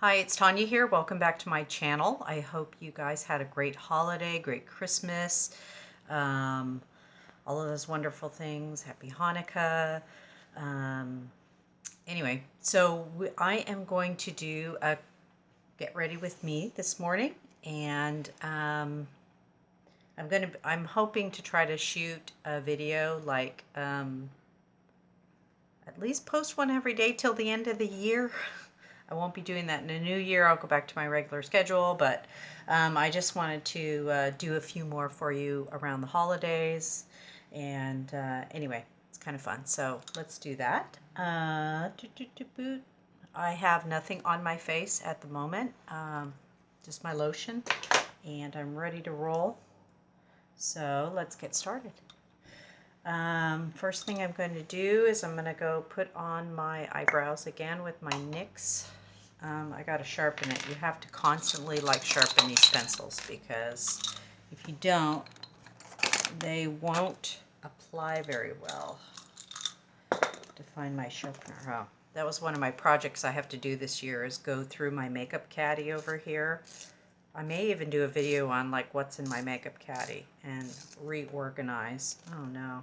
Hi, it's Tanya here. Welcome back to my channel. I hope you guys had a great holiday, great Christmas, all of those wonderful things. Happy Hanukkah. Um, anyway, so I am going to do a get ready with me this morning, and I'm hoping to try to shoot a video like at least post one every day till the end of the year. I won't be doing that in the new year. I'll go back to my regular schedule, but I just wanted to do a few more for you around the holidays. And anyway, it's kind of fun. So let's do that. I have nothing on my face at the moment, just my lotion, and I'm ready to roll. So let's get started. First thing I'm going to do is I'm going to go put on my eyebrows again with my NYX. I got to sharpen it. You have to constantly sharpen these pencils, because if you don't, they won't apply very well. To find my sharpener. Oh, that was one of my projects I have to do this year, is go through my makeup caddy over here. I may even do a video on what's in my makeup caddy and reorganize. Oh no.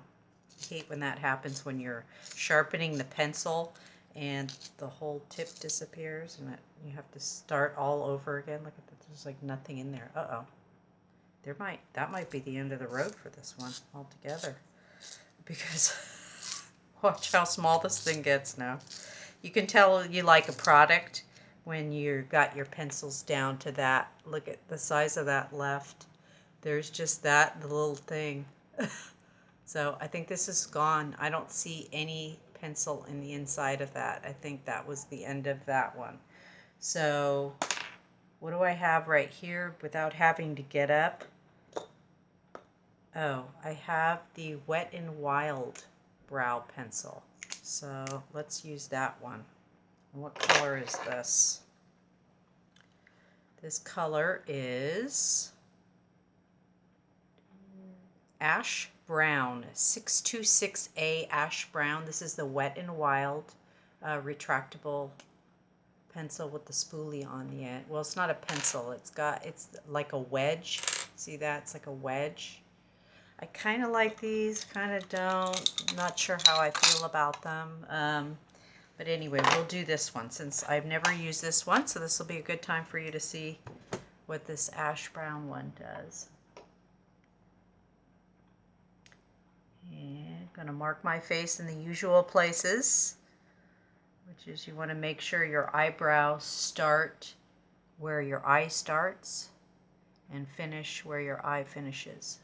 I hate when that happens, when you're sharpening the pencil and the whole tip disappears and you have to start all over again. Look at that, there's nothing in there. Uh-oh. That might be the end of the road for this one altogether, because watch how small this thing gets now. You can tell you like a product when you got your pencils down to that. Look at the size of that left. There's just that little thing. So I think this is gone. I don't see any pencil in the inside of that. I think that was the end of that one. So what do I have right here without having to get up? Oh, I have the Wet n Wild brow pencil. So let's use that one. And what color is this? This color is Ash Brown, 626A Ash Brown. This is the Wet n Wild retractable pencil with the spoolie on the end. Well, it's not a pencil. It's like a wedge. See that? It's like a wedge. I kind of like these, kind of don't. I'm not sure how I feel about them. But anyway, we'll do this one since I've never used this one. So this will be a good time for you to see what this Ash Brown one does. And I'm going to mark my face in the usual places, which is you want to make sure your eyebrows start where your eye starts and finish where your eye finishes.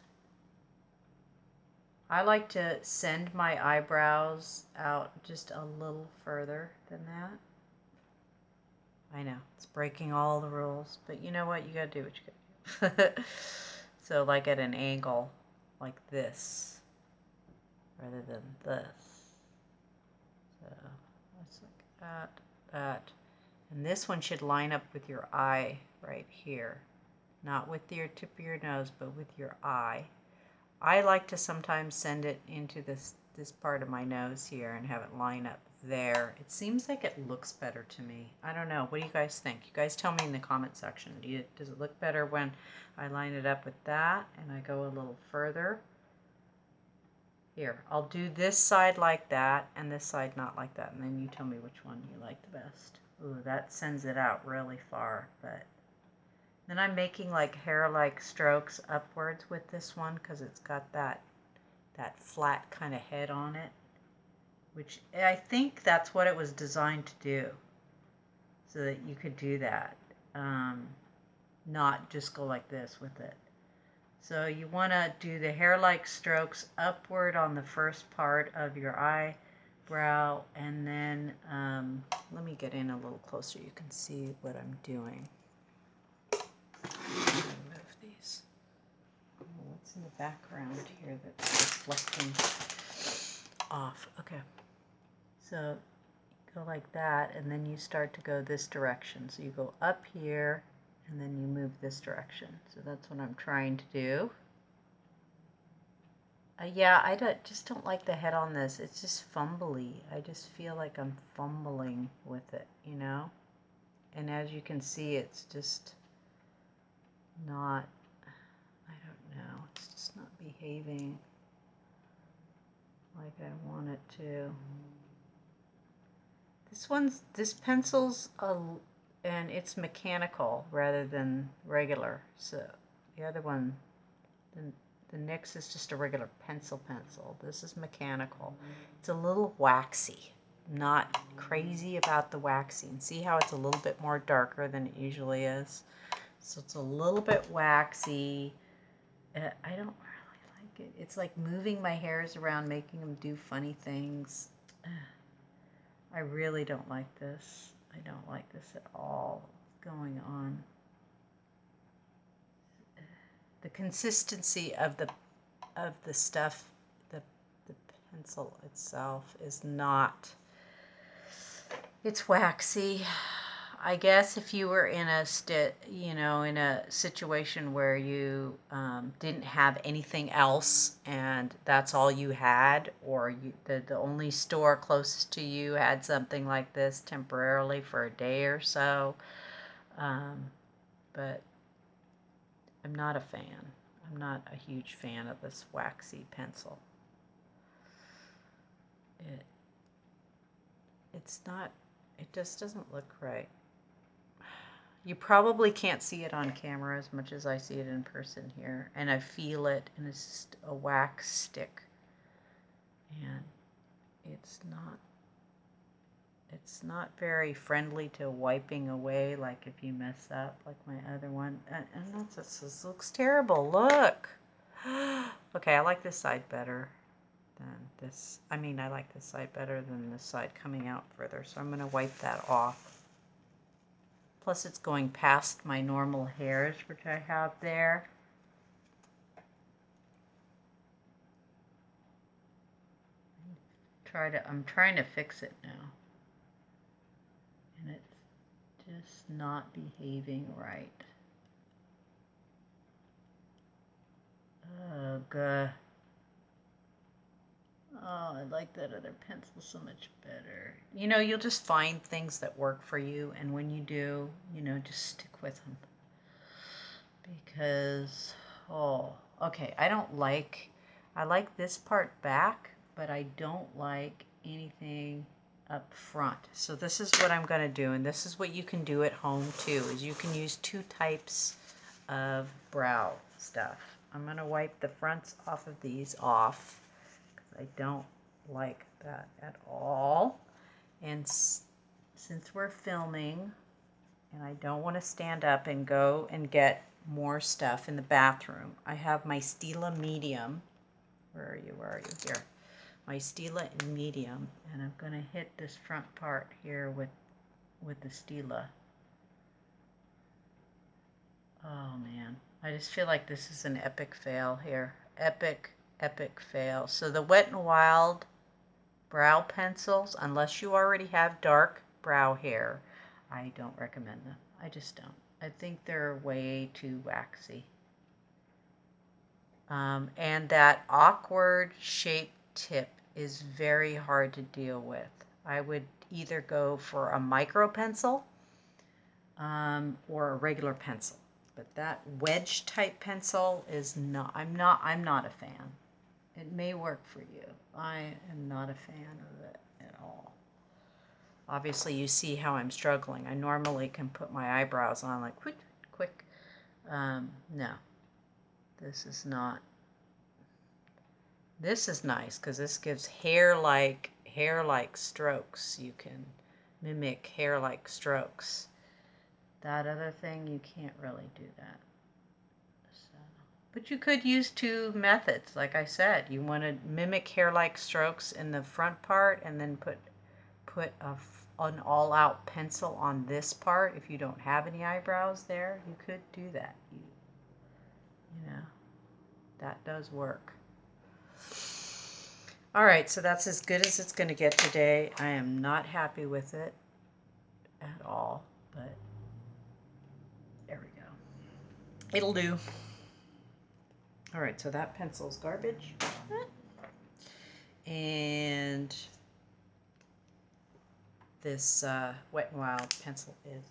I like to send my eyebrows out just a little further than that. I know, it's breaking all the rules, but you know what? You gotta do what you gotta do. So like at an angle like this, rather than this. So let's look at that. And this one should line up with your eye right here. Not with your tip of your nose, but with your eye. I like to sometimes send it into this part of my nose here and have it line up there. It seems like it looks better to me. I don't know. What do you guys think? You guys tell me in the comment section. Does it look better when I line it up with that and I go a little further? Here, I'll do this side like that and this side not like that, and then you tell me which one you like the best. Ooh, that sends it out really far, but then I'm making hair-like strokes upwards with this one because it's got that flat kind of head on it, which I think that's what it was designed to do, so that you could do that, not just go like this with it. So you want to do the hair-like strokes upward on the first part of your eyebrow, and then let me get in a little closer. You can see what I'm doing. Remove these. What's in the background here that's reflecting off? Okay. So go like that, and then you start to go this direction. So you go up here, and then you move this direction. So that's what I'm trying to do. Yeah, I just don't like the head on this. It's just fumbly. I just feel like I'm fumbling with it, you know? and as you can see, it's just not, I don't know, it's just not behaving like I want it to. This pencil's and it's mechanical rather than regular. So the other one, the NYX is just a regular pencil. This is mechanical. It's a little waxy. I'm not crazy about the waxy. And see how it's a little bit more darker than it usually is? So it's a little bit waxy. I don't really like it. It's like moving my hairs around, making them do funny things. I really don't like this. I don't like this at all. What's going on? The consistency of the stuff, the pencil itself is not. It's waxy. I guess if you were in a in a situation where you didn't have anything else and that's all you had, or the only store closest to you had something like this temporarily for a day or so, but I'm not a fan. I'm not a huge fan of this waxy pencil. It's not, it just doesn't look right. You probably can't see it on camera as much as I see it in person here. And I feel it, and it's just a wax stick. And it's not very friendly to wiping away, like if you mess up, like my other one. And this looks terrible. Look. Okay, I like this side better than this. I mean, I like this side better than this side coming out further. So I'm going to wipe that off. Plus it's going past my normal hairs, which I have there. I'm trying to fix it now. And it's just not behaving right. Ugh. Oh, I like that other pencil so much better. You know, you'll just find things that work for you, and when you do, you know, just stick with them. Because, okay, I like this part back, but I don't like anything up front. So this is what I'm going to do, and this is what you can do at home too, is you can use two types of brow stuff. I'm going to wipe the fronts off of these off. I don't like that at all. And since we're filming and I don't want to stand up and go and get more stuff in the bathroom, I have my Stila medium. Where are you? Here. My Stila in medium, and I'm going to hit this front part here with the Stila. Oh man, I just feel like this is an epic fail here. Epic fail. So the Wet n Wild brow pencils, unless you already have dark brow hair, I don't recommend them. I just don't. I think they're way too waxy. And that awkward shaped tip is very hard to deal with. I would either go for a micro pencil or a regular pencil. But that wedge type pencil is not, I'm not a fan. It may work for you. I am not a fan of it at all. Obviously, you see how I'm struggling. I normally can put my eyebrows on like quick. No, this is not. This is nice because this gives hair-like strokes. You can mimic hair-like strokes. That other thing, you can't really do that. But you could use two methods, like I said. You want to mimic hair-like strokes in the front part and then put an all-out pencil on this part. If you don't have any eyebrows there, you could do that. You know, that does work. All right, so that's as good as it's going to get today. I am not happy with it at all, but there we go. It'll do. All right, so that pencil's garbage. And this Wet n Wild pencil is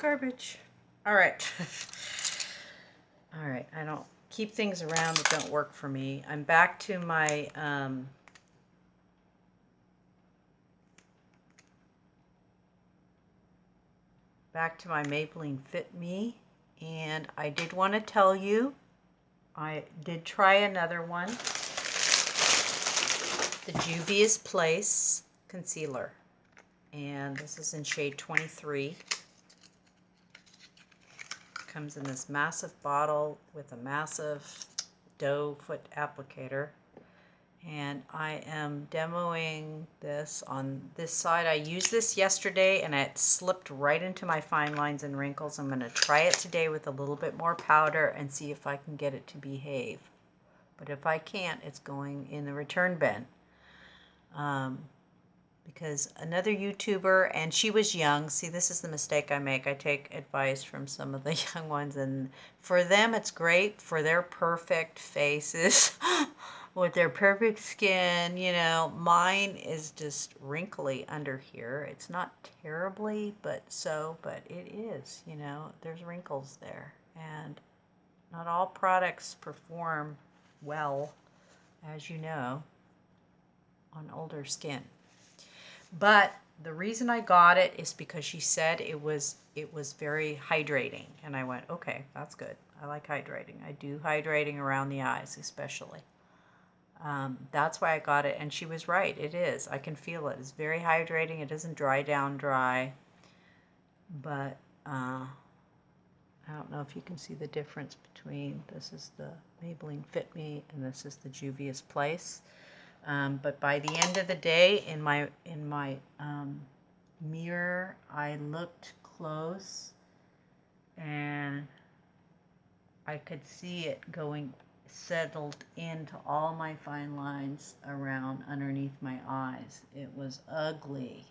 Garbage. All right. All right. I don't keep things around that don't work for me. I'm back to my Maybelline Fit Me, and I did want to tell you I did try another one, the Juvias Place concealer, and this is in shade 23. Comes in this massive bottle with a massive doe foot applicator, and I am demoing this on this side. I used this yesterday and it slipped right into my fine lines and wrinkles. I'm going to try it today with a little bit more powder and see if I can get it to behave, but if I can't, it's going in the return bin. Because another YouTuber, and she was young. See, this is the mistake I make. I take advice from some of the young ones, and for them it's great for their perfect faces with their perfect skin. You know, mine is just wrinkly under here. It's not terribly, but it is, you know, there's wrinkles there. And not all products perform well, as you know, on older skin. But the reason I got it is because she said it was very hydrating, and I went, okay, that's good. I like hydrating. I do hydrating around the eyes, especially. That's why I got it, and she was right. It is. I can feel it. It's very hydrating. It doesn't dry down dry, but I don't know if you can see the difference between this is the Maybelline Fit Me and this is the Juvias Place. But by the end of the day, in my mirror, I looked close, and I could see it going settled into all my fine lines around underneath my eyes. It was ugly.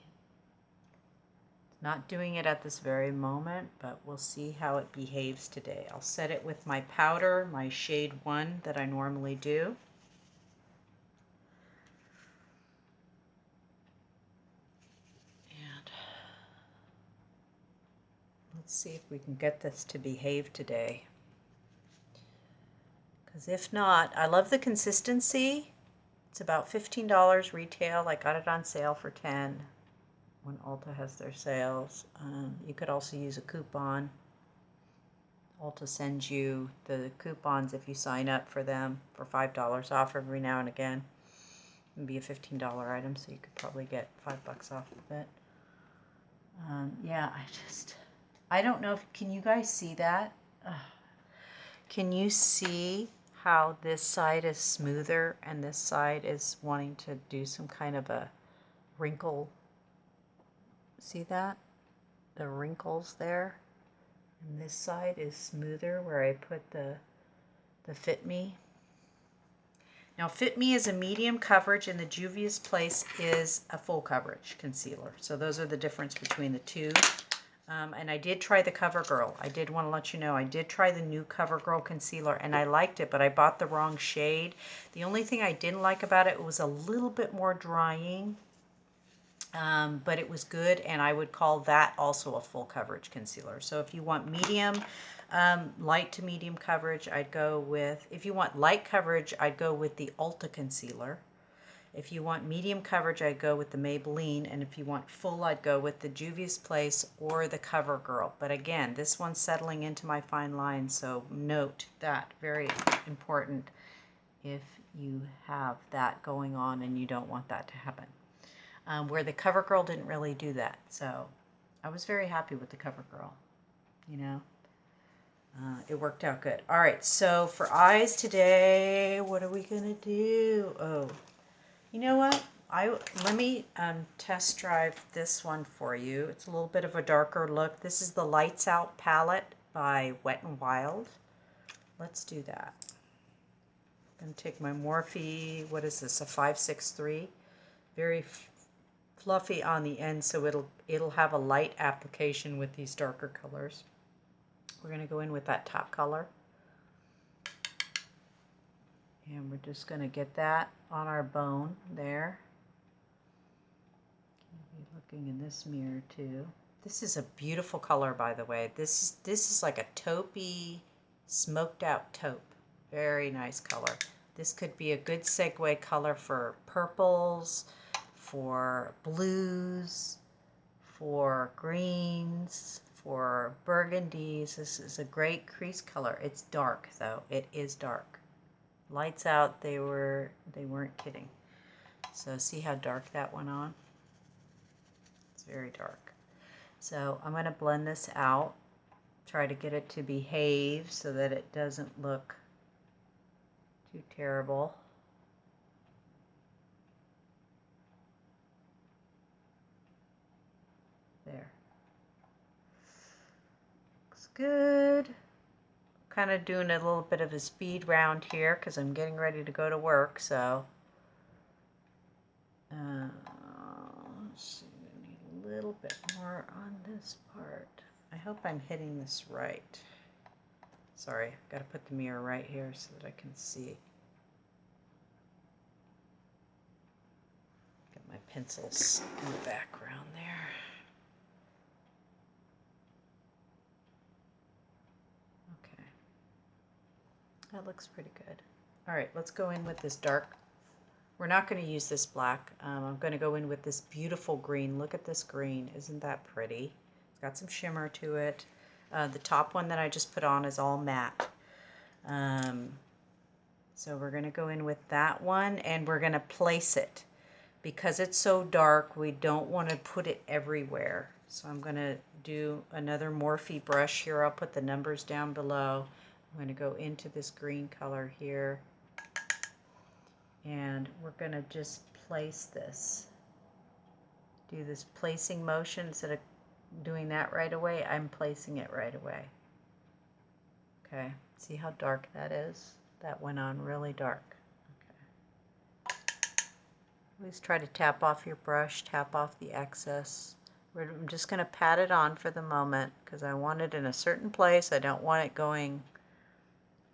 Not doing it at this very moment, but we'll see how it behaves today. I'll set it with my powder, my shade 1 that I normally do. Let's see if we can get this to behave today. Because if not, I love the consistency. It's about $15 retail. I got it on sale for $10 when Ulta has their sales. You could also use a coupon. Ulta sends you the coupons if you sign up for them for $5 off every now and again. It would be a $15 item, so you could probably get $5 off of it. Yeah, I don't know if, can you guys see that? Can you see how this side is smoother and this side is wanting to do some kind of a wrinkle? See that? The wrinkles there? And this side is smoother where I put the Fit Me. Now, Fit Me is a medium coverage, and the Juvias Place is a full coverage concealer. So those are the difference between the two. And I did try the Covergirl. I did want to let you know, I did try the new Covergirl concealer, and I liked it, but I bought the wrong shade. The only thing I didn't like about it was a little bit more drying, but it was good, and I would call that also a full coverage concealer. So if you want medium, light to medium coverage, I'd go with, if you want light coverage, I'd go with the Ulta concealer. If you want medium coverage, I'd go with the Maybelline, and if you want full, I'd go with the Juvias Place or the Covergirl. But again, this one's settling into my fine lines, so note that, very important if you have that going on and you don't want that to happen. Where the Covergirl didn't really do that, so I was very happy with the Covergirl, you know. It worked out good. All right, so for eyes today, what are we gonna do? Oh, you know what? Let me test drive this one for you. It's a little bit of a darker look. This is the Lights Out palette by Wet n Wild. Let's do that. I'm gonna take my Morphe, what is this, a 563? Very fluffy on the end, so it'll have a light application with these darker colors. We're going to go in with that top color, and we're just going to get that on our bone there. Be looking in this mirror too. This is a beautiful color, by the way. This is like a taupey, smoked out taupe. Very nice color. This could be a good segue color for purples, for blues, for greens, for burgundies. This is a great crease color. It's dark though. It is dark. Lights out, they weren't kidding. So see how dark that went on? It's very dark. So I'm going to blend this out. Try to get it to behave so that it doesn't look too terrible. There. Looks good. Kind of doing a little bit of a speed round here because I'm getting ready to go to work, so let's see, we need a little bit more on this part. I hope I'm hitting this right. Sorry, I've got to put the mirror right here so that I can see. Got my pencils in the background there. Okay. That looks pretty good. All right, let's go in with this dark. We're not going to use this black. I'm going to go in with this beautiful green. Look at this green. Isn't that pretty? It's got some shimmer to it. The top one that I just put on is all matte. So we're going to go in with that one and we're going to place it. Because it's so dark, we don't want to put it everywhere. So I'm going to do another Morphe brush here. I'll put the numbers down below. I'm going to go into this green color here. And we're going to just place this. Do this placing motion instead of doing that right away. I'm placing it right away. Okay, see how dark that is? That went on really dark. Okay. Always try to tap off your brush, tap off the excess. I'm just going to pat it on for the moment because I want it in a certain place. I don't want it going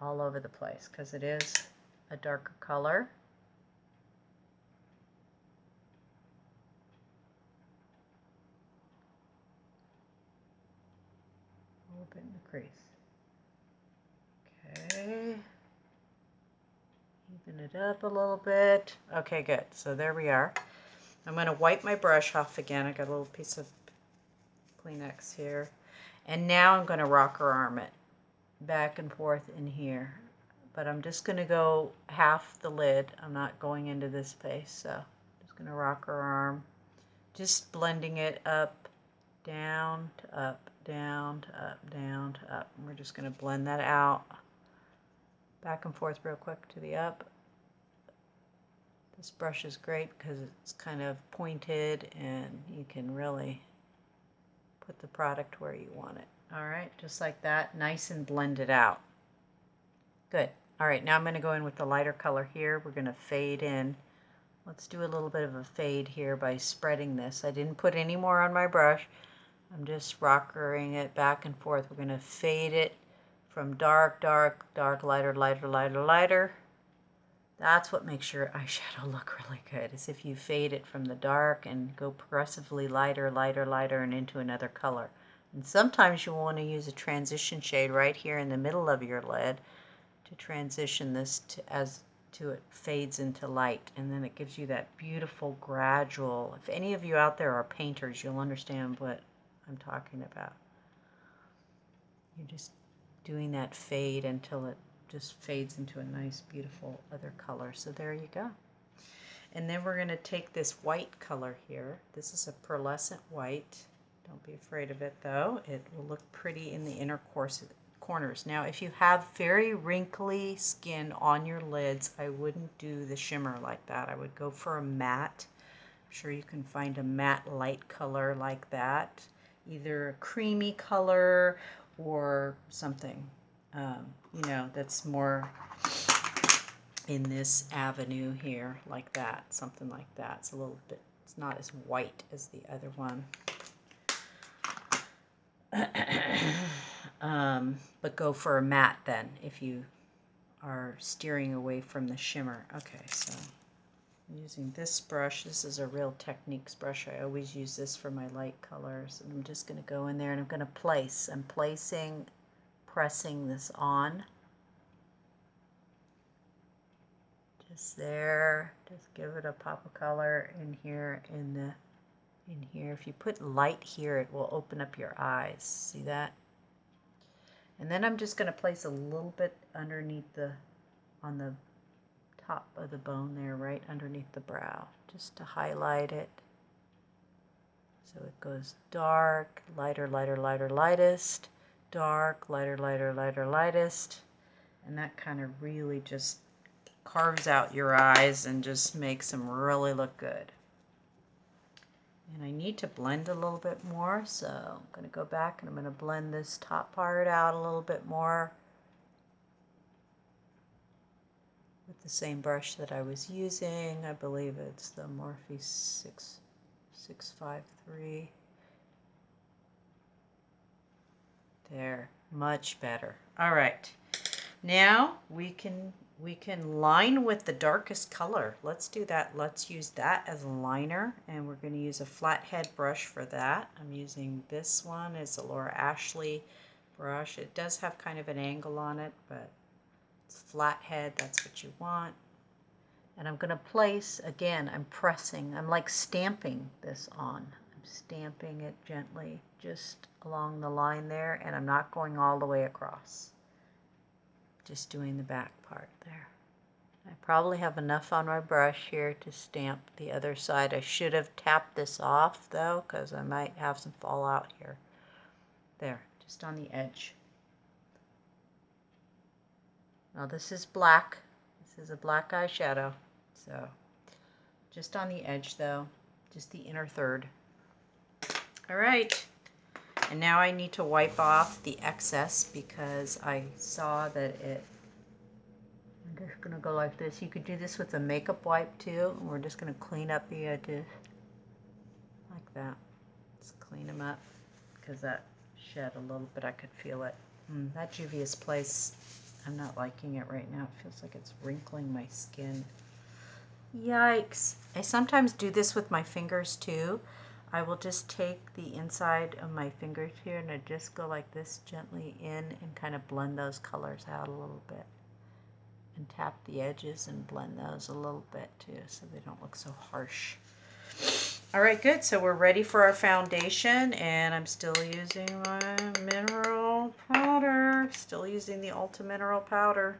all over the place because it is a darker color. Open the crease. Okay. Even it up a little bit. Okay, good. So there we are. I'm going to wipe my brush off again. I got a little piece of Kleenex here. And now I'm going to rocker arm it back and forth in here. But I'm just going to go half the lid. I'm not going into this space. So I'm just going to rocker arm. Just blending it up, down to up, down to up, down to up. And we're just going to blend that out. Back and forth real quick to the up. This brush is great because it's kind of pointed and you can really put the product where you want it. All right, just like that, nice and blended out. Good. All right, now I'm going to go in with the lighter color here. We're going to fade in. Let's do a little bit of a fade here by spreading this. I didn't put any more on my brush. I'm just rockering it back and forth. We're going to fade it from dark, dark, dark, lighter, lighter, lighter, lighter. That's what makes your eyeshadow look really good, is if you fade it from the dark and go progressively lighter, lighter, lighter, and into another color. And sometimes you want to use a transition shade right here in the middle of your lid to transition this to it fades into light, and then it gives you that beautiful gradual. If any of you out there are painters, you'll understand what I'm talking about. You're just doing that fade until it just fades into a nice beautiful other color. So there you go. And then we're going to take this white color here. This is a pearlescent white. Don't be afraid of it though. It will look pretty in the inner corners. Now if you have very wrinkly skin on your lids, I wouldn't do the shimmer like that. I would go for a matte. I'm sure you can find a matte light color like that. Either a creamy color or something. You know, that's more in this avenue here, like that, something like that. It's a little bit, it's not as white as the other one. But go for a matte then, if you are steering away from the shimmer. Okay, so I'm using this brush. This is a Real Techniques brush. I always use this for my light colors. And I'm just going to go in there and I'm going to place. I'm pressing this on. Just there. Just give it a pop of color in here, in here. If you put light here, it will open up your eyes. See that? And then I'm just going to place a little bit underneath on the top of the bone there, right underneath the brow, just to highlight it. So it goes dark, lighter, lighter, lighter, lightest, dark, lighter, lighter, lighter, lightest. And that kind of really just carves out your eyes and just makes them really look good. And I need to blend a little bit more, so I'm going to go back and I'm going to blend this top part out a little bit more with the same brush that I was using. I believe it's the Morphe 653. There, much better. All right, now we can line with the darkest color. Let's do that. Let's use that as a liner, and we're going to use a flathead brush for that. I'm using this one. It's a Laura Ashley brush. It does have kind of an angle on it, but it's flathead. That's what you want. And I'm going to place, again, I'm pressing. I'm like stamping this on. I'm stamping it gently just along the line there, and I'm not going all the way across. Just doing the back part there. I probably have enough on my brush here to stamp the other side. I should have tapped this off though, because I might have some fallout here. There, just on the edge. Now this is black. This is a black eyeshadow. So just on the edge though, just the inner third. All right. And now I need to wipe off the excess because I saw that I'm just going to go like this. You could do this with a makeup wipe too. And we're just going to clean up the edges like that. Just clean them up because that shed a little bit. I could feel it. That Juvias Place, I'm not liking it right now. It feels like it's wrinkling my skin. Yikes. I sometimes do this with my fingers too. I will just take the inside of my fingers here and I just go like this gently in and kind of blend those colors out a little bit. And tap the edges and blend those a little bit too so they don't look so harsh. All right, good. So we're ready for our foundation and I'm still using my mineral powder. Still using the Ulta mineral powder.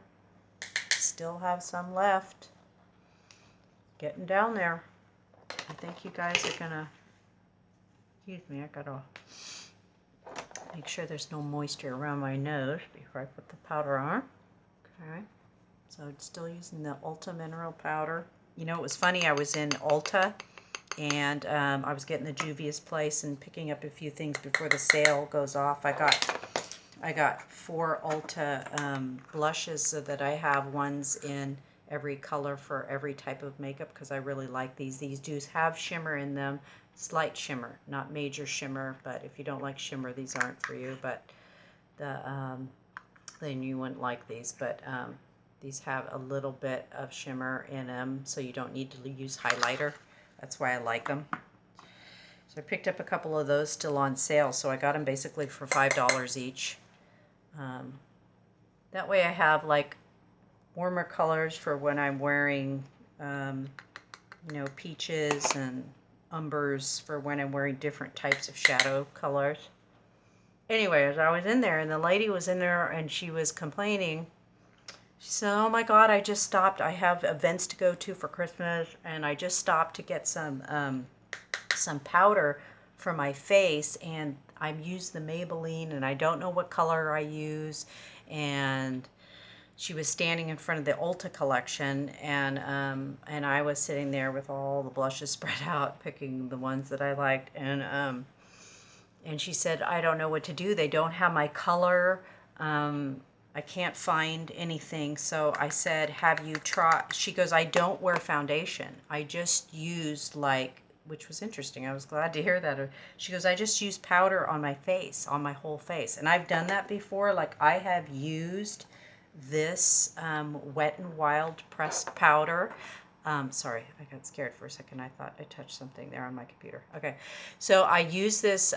Still have some left. Getting down there. I think you guys are going to... Excuse me, I gotta make sure there's no moisture around my nose before I put the powder on. Okay, so I'm still using the Ulta mineral powder. You know, it was funny, I was in Ulta and I was getting the Juvias Place and picking up a few things before the sale goes off. I got 4 Ulta blushes so that I have ones in every color for every type of makeup because I really like these. These do have shimmer in them. Slight shimmer, not major shimmer, but if you don't like shimmer, these aren't for you, but then you wouldn't like these, but these have a little bit of shimmer in them, so you don't need to use highlighter. That's why I like them. So I picked up a couple of those still on sale, so I got them basically for $5 each. That way I have like warmer colors for when I'm wearing, you know, peaches and umbers for when I'm wearing different types of shadow colors. Anyways, I was in there and the lady was in there and she was complaining. She said, oh my God, I just stopped. I have events to go to for Christmas and I just stopped to get some powder for my face and I use the Maybelline and I don't know what color I use. And she was standing in front of the Ulta collection, and I was sitting there with all the blushes spread out, picking the ones that I liked, and she said, I don't know what to do. They don't have my color. I can't find anything. So I said, have you tried? She goes, I don't wear foundation. I just use which was interesting. I was glad to hear that. She goes, I just use powder on my face, on my whole face. And I've done that before. Like I have used this Wet n Wild pressed powder Sorry, I got scared for a second. I thought I touched something there on my computer. Okay, so I use this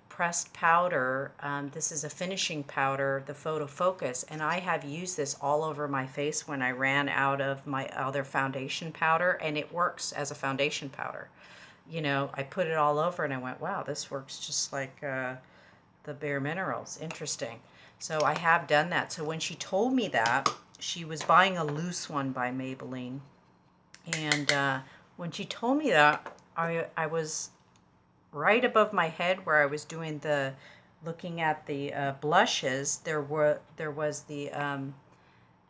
pressed powder. This is a finishing powder, the Photo Focus, and I have used this all over my face when I ran out of my other foundation powder, and it works as a foundation powder. You know, I put it all over and I went, wow, this works just like the Bare Minerals. Interesting. So I have done that. So when she told me that, she was buying a loose one by Maybelline. And when she told me that, I was right above my head where I was doing looking at the blushes. There was the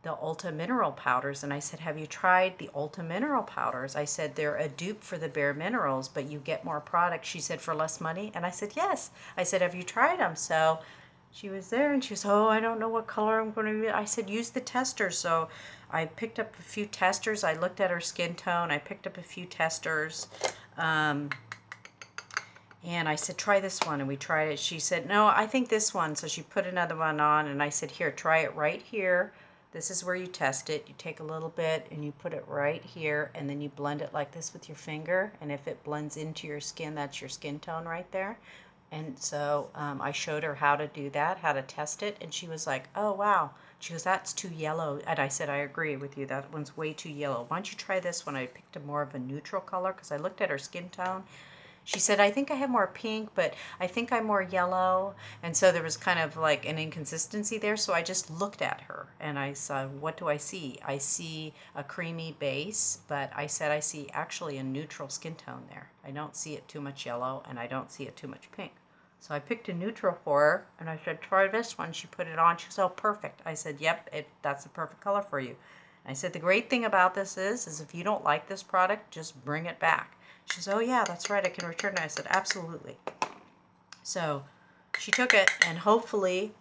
Ulta mineral powders, and I said, have you tried the Ulta mineral powders? I said, they're a dupe for the Bare Minerals, but you get more product. She said, for less money? And I said, yes. I said, have you tried them? So she was there and she was, oh, I don't know what color I'm going to use. I said, use the testers. So I picked up a few testers. I looked at her skin tone. I picked up a few testers. And I said, try this one. And we tried it. She said, no, I think this one. So she put another one on. And I said, here, try it right here. This is where you test it. You take a little bit and you put it right here. And then you blend it like this with your finger. And if it blends into your skin, that's your skin tone right there. And so I showed her how to do that, how to test it, and she was like, oh, wow. She goes, that's too yellow. And I said, I agree with you. That one's way too yellow. Why don't you try this one? I picked a more of a neutral color because I looked at her skin tone. She said, I think I have more pink, but I think I'm more yellow. And so there was kind of like an inconsistency there. So I just looked at her and I said, what do I see? I see a creamy base, but I said I see actually a neutral skin tone there. I don't see it too much yellow and I don't see it too much pink. So I picked a neutral for her, and I said, try this one. She put it on. She said, oh, perfect. I said, yep, that's the perfect color for you. And I said, the great thing about this is if you don't like this product, just bring it back. She said, oh, yeah, that's right. I can return it. I said, absolutely. So she took it, and hopefully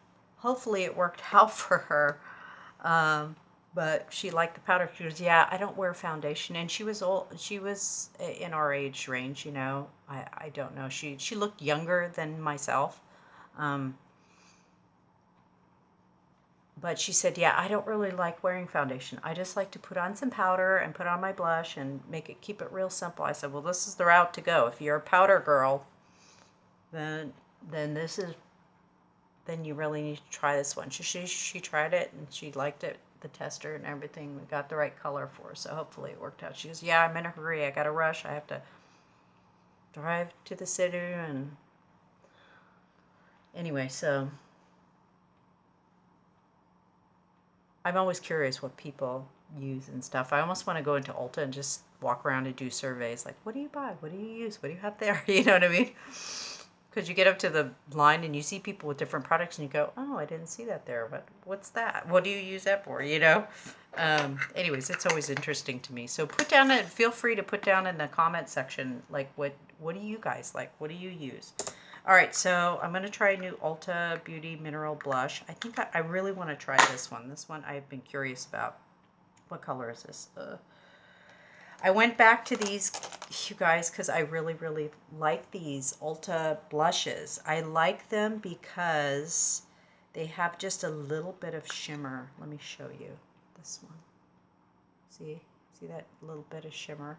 it worked out for her. But she liked the powder. She goes, yeah, I don't wear foundation. And she was old. She was in our age range, you know. I don't know. She looked younger than myself. But she said, yeah, I don't really like wearing foundation. I just like to put on some powder and put on my blush and keep it real simple. I said, well, this is the route to go. If you're a powder girl, then you really need to try this one. She tried it and she liked it, the tester and everything. We got the right color for her, so hopefully it worked out. She goes, yeah, I'm in a hurry. I got to rush. I have to drive to the city. And anyway, so I'm always curious what people use and stuff. I almost want to go into Ulta and just walk around and do surveys. Like, what do you buy? What do you use? What do you have there? You know what I mean? Because you get up to the line and you see people with different products and you go, oh, I didn't see that there. But what's that? What do you use that for? You know? Anyways, it's always interesting to me. So feel free to put down in the comment section, like, what do you guys like? What do you use? All right, so I'm going to try a new Ulta Beauty Mineral Blush. I think I really want to try this one. This one I've been curious about. What color is this? I went back to these, you guys, because I really, really like these Ulta blushes. I like them because they have just a little bit of shimmer. Let me show you this one. See that little bit of shimmer?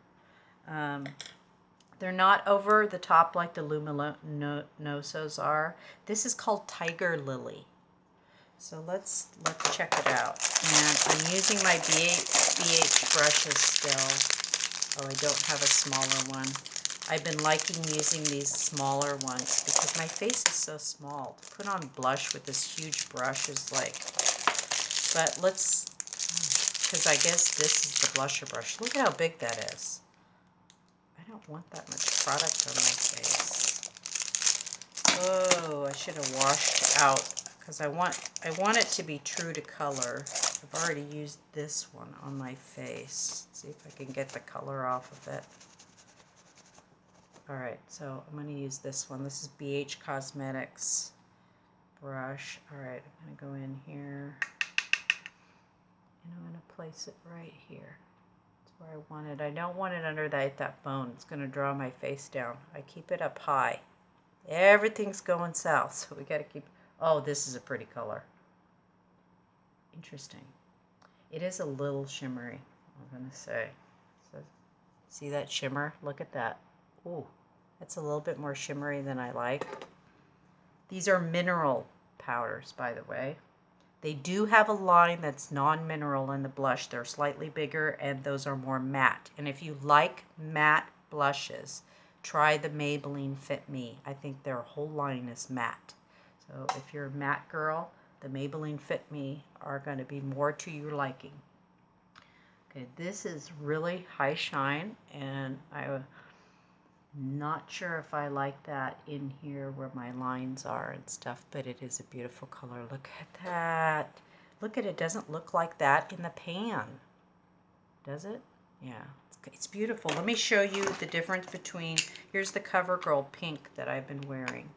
They're not over the top like the Luminosos are. This is called Tiger Lily. So let's check it out. And I'm using my BH brushes still. Oh, I don't have a smaller one. I've been liking using these smaller ones because my face is so small. To put on blush with this huge brush is like, but because I guess this is the blusher brush. Look at how big that is. I don't want that much product on my face. Oh, I should have washed out because I want it to be true to color. I've already used this one on my face. Let's see if I can get the color off of it. Alright, so I'm going to use this one. This is BH Cosmetics brush. Alright, I'm going to go in here. And I'm going to place it right here. That's where I want it. I don't want it under that bone. It's going to draw my face down. I keep it up high. Everything's going south, so we got to keep... Oh, this is a pretty color. Interesting. It is a little shimmery, I'm going to say. So See that shimmer? Look at that. Ooh, that's a little bit more shimmery than I like. These are mineral powders, by the way. They do have a line that's non-mineral in the blush. They're slightly bigger, and those are more matte. And if you like matte blushes, try the Maybelline Fit Me. I think their whole line is matte. So if you're a matte girl, the Maybelline Fit Me are going to be more to your liking. Okay, this is really high shine, and I'm not sure if I like that in here where my lines are and stuff, but it is a beautiful color. Look at that. Look at it. Doesn't look like that in the pan. Does it? Yeah, it's beautiful. Let me show you the difference between, here's the CoverGirl pink that I've been wearing.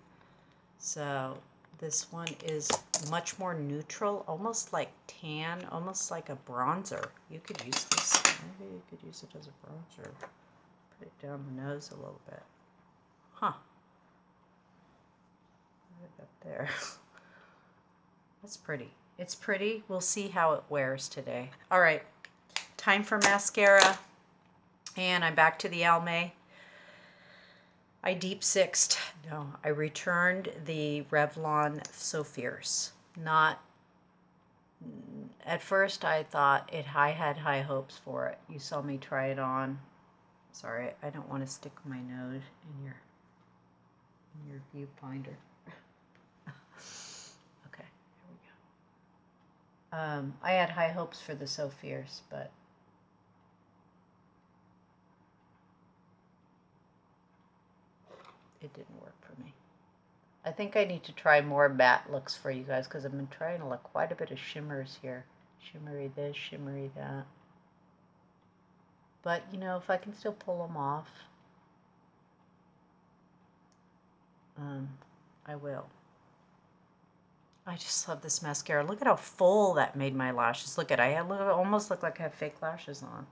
So this one is much more neutral, almost like tan, almost like a bronzer. You could use this. Maybe you could use it as a bronzer. Put it down the nose a little bit. Huh. Put it up there. That's pretty. It's pretty. We'll see how it wears today. All right. Time for mascara. And I'm back to the Almay. I deep sixed. No, I returned the Revlon So Fierce. Not, at first I thought I had high hopes for it. You saw me try it on. Sorry, I don't want to stick my nose in your viewfinder. Okay, here we go. I had high hopes for the So Fierce, but it didn't work for me. I think I need to try more matte looks for you guys because I've been trying to look quite a bit of shimmers here. Shimmery this, shimmery that. But, you know, if I can still pull them off, I will. I just love this mascara. Look at how full that made my lashes. Look at, almost look like I have fake lashes on.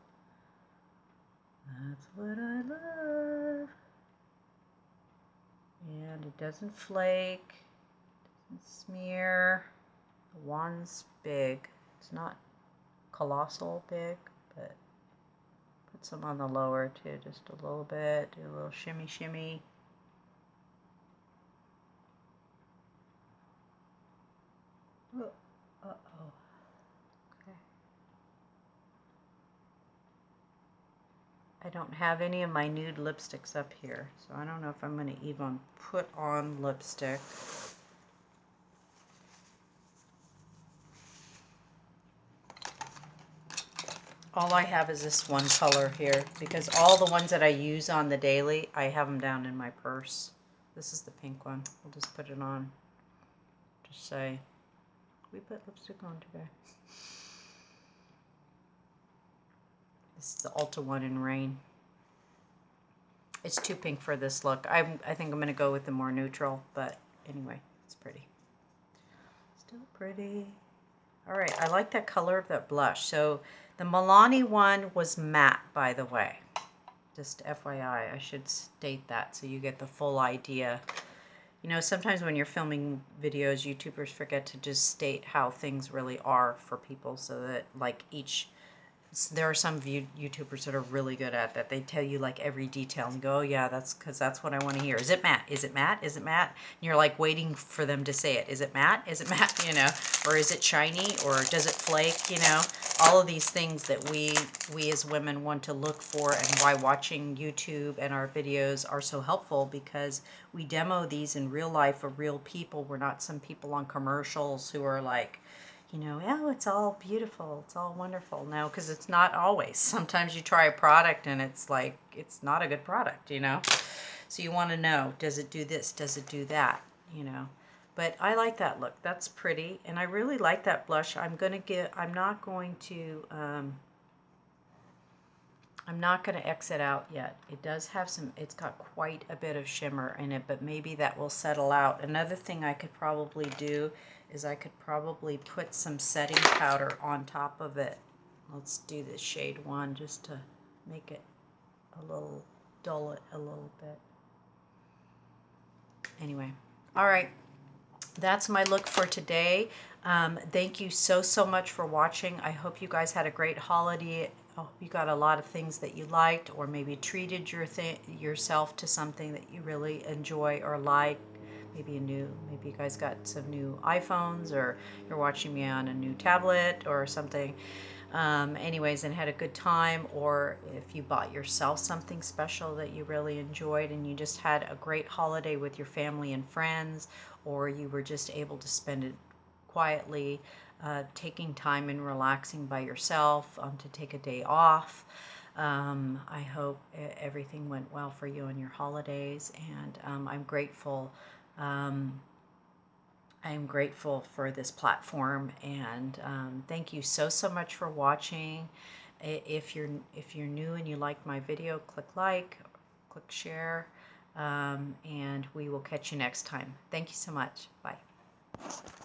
That's what I love. And it doesn't flake, doesn't smear. The wand's big. It's not colossal big, but put some on the lower too, just a little bit. Do a little shimmy shimmy. Oh, uh-oh. Okay. I don't have any of my nude lipsticks up here, so I don't know if I'm going to even put on lipstick. All I have is this one color here, because all the ones that I use on the daily, I have them down in my purse. This is the pink one. We'll just put it on. Just say, we put lipstick on today. This is the Ulta one in Rain. It's too pink for this look. I think I'm going to go with the more neutral, but anyway, it's pretty. Still pretty. All right, I like that color of that blush. So the Milani one was matte, by the way. Just FYI, I should state that so you get the full idea. You know, sometimes when you're filming videos, YouTubers forget to just state how things really are for people so that, like, there are some YouTubers that are really good at that. They tell you, like, every detail and go, oh, yeah, that's because that's what I want to hear. Is it matte? Is it matte? Is it matte? And you're, like, waiting for them to say it. Is it matte? Is it matte? You know, or is it shiny? Or does it flake? You know, all of these things that we as women want to look for, and why watching YouTube and our videos are so helpful, because we demo these in real life of real people. We're not some people on commercials who are like, you know, oh, it's all beautiful, it's all wonderful. No, because it's not always. Sometimes you try a product and it's like, it's not a good product, you know? So you want to know, does it do this? Does it do that? You know? But I like that look. That's pretty. And I really like that blush. I'm not going to X it out yet. It does have it's got quite a bit of shimmer in it, but maybe that will settle out. Another thing I could probably do is I could probably put some setting powder on top of it. Let's do this shade 1 just to make it dull it a little bit. Anyway, all right. That's my look for today. Thank you so much for watching. I hope you guys had a great holiday hope you got a lot of things that you liked, or maybe treated yourself to something that you really enjoy or like. Maybe maybe you guys got some new iPhones, or you're watching me on a new tablet or something. Anyways, and had a good time, or if you bought yourself something special that you really enjoyed and you just had a great holiday with your family and friends, or you were just able to spend it quietly, taking time and relaxing by yourself, to take a day off. I hope everything went well for you on your holidays, and I'm grateful. I'm grateful for this platform, and thank you so much for watching. If you're new and you like my video, click like, click share, and we will catch you next time. Thank you so much. Bye.